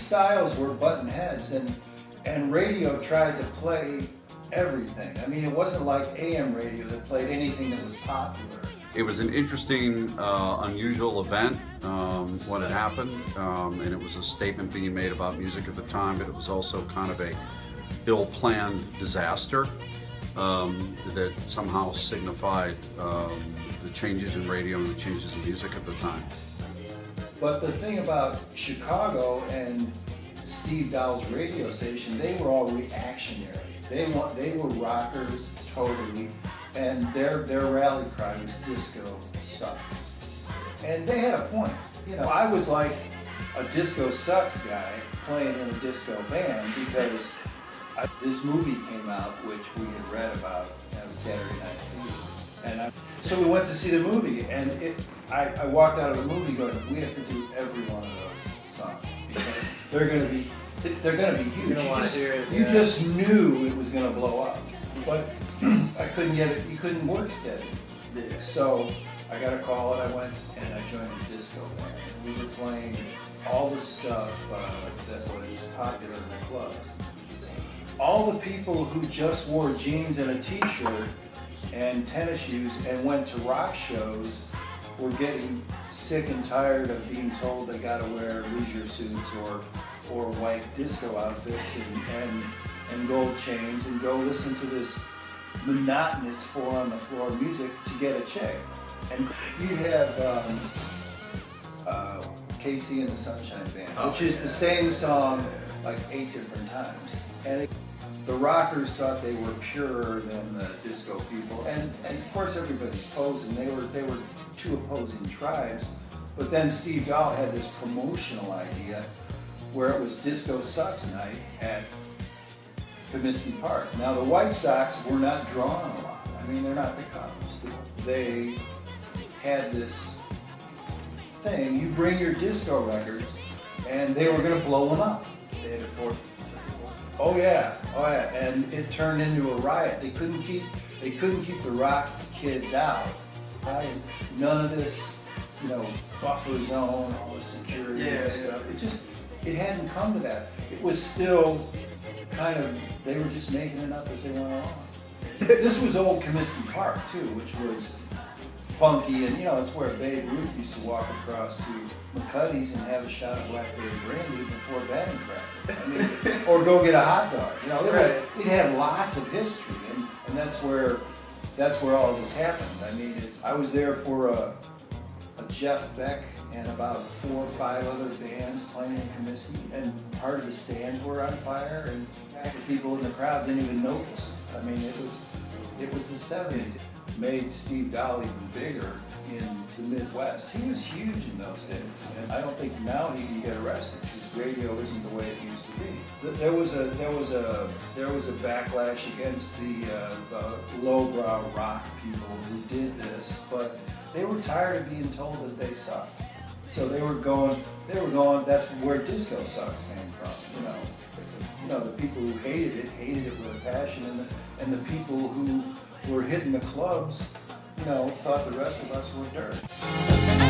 styles were button heads, and radio tried to play everything. I mean, it wasn't like AM radio that played anything that was popular. It was an interesting, unusual event when it happened, and it was a statement being made about music at the time, but it was also kind of a ill-planned disaster that somehow signified the changes in radio and the changes in music at the time. But the thing about Chicago and Steve Dahl's radio station, they were all reactionary. They were rockers, totally, and their rally cry was disco sucks. And they had a point. You know, I was like a disco sucks guy playing in a disco band because this movie came out, which we had read about as Saturday Night Fever. And so we went to see the movie, and I walked out of the movie going, we have to do every one of those songs because they're going to be huge. You just knew it was going to blow up, but I couldn't get it. You couldn't work steady. So I got a call, and I went and I joined a disco band. We were playing all the stuff that was popular in the clubs. All the people who just wore jeans and a t-shirt and tennis shoes and went to rock shows were getting sick and tired of being told they got to wear leisure suits or white disco outfits and gold chains and go listen to this monotonous four-on-the-floor music to get a check. And you'd have Casey and the Sunshine Band, which is the same song like 8 different times. And the rockers thought they were purer than the disco people, and of course everybody's posing. They were two opposing tribes, but then Steve Dahl had this promotional idea where it was Disco Sucks Night at Comiskey Park. Now the White Sox were not drawn a lot. I mean, they're not the Cubs. They had this thing, you bring your disco records, and they were going to blow them up. They had a Oh yeah, and it turned into a riot. They couldn't keep the rock kids out. Right? None of this, buffer zone, all the security and stuff. It hadn't come to that. It was still kind of, they were just making it up as they went along. This was old Comiskey Park too, which was funky, and it's where Babe Ruth used to walk across to McCuddy's and have a shot of blackberry brandy before batting practice. I mean, or go get a hot dog. It had lots of history, and that's where all this happened. I mean, I was there for a Jeff Beck and about 4 or 5 other bands playing in Comiskey, and part of the stands were on fire, and the people in the crowd didn't even notice. I mean, it was the 70s. Made Steve Dahl even bigger in the Midwest. He was huge in those days, and I don't think now he can get arrested because radio isn't the way it used to be. There was a backlash against the lowbrow rock people who did this, but they were tired of being told that they sucked. So they were going. That's where disco sucks came from. The people who hated it with a passion, and the people who were hitting the clubs, thought the rest of us were dirt.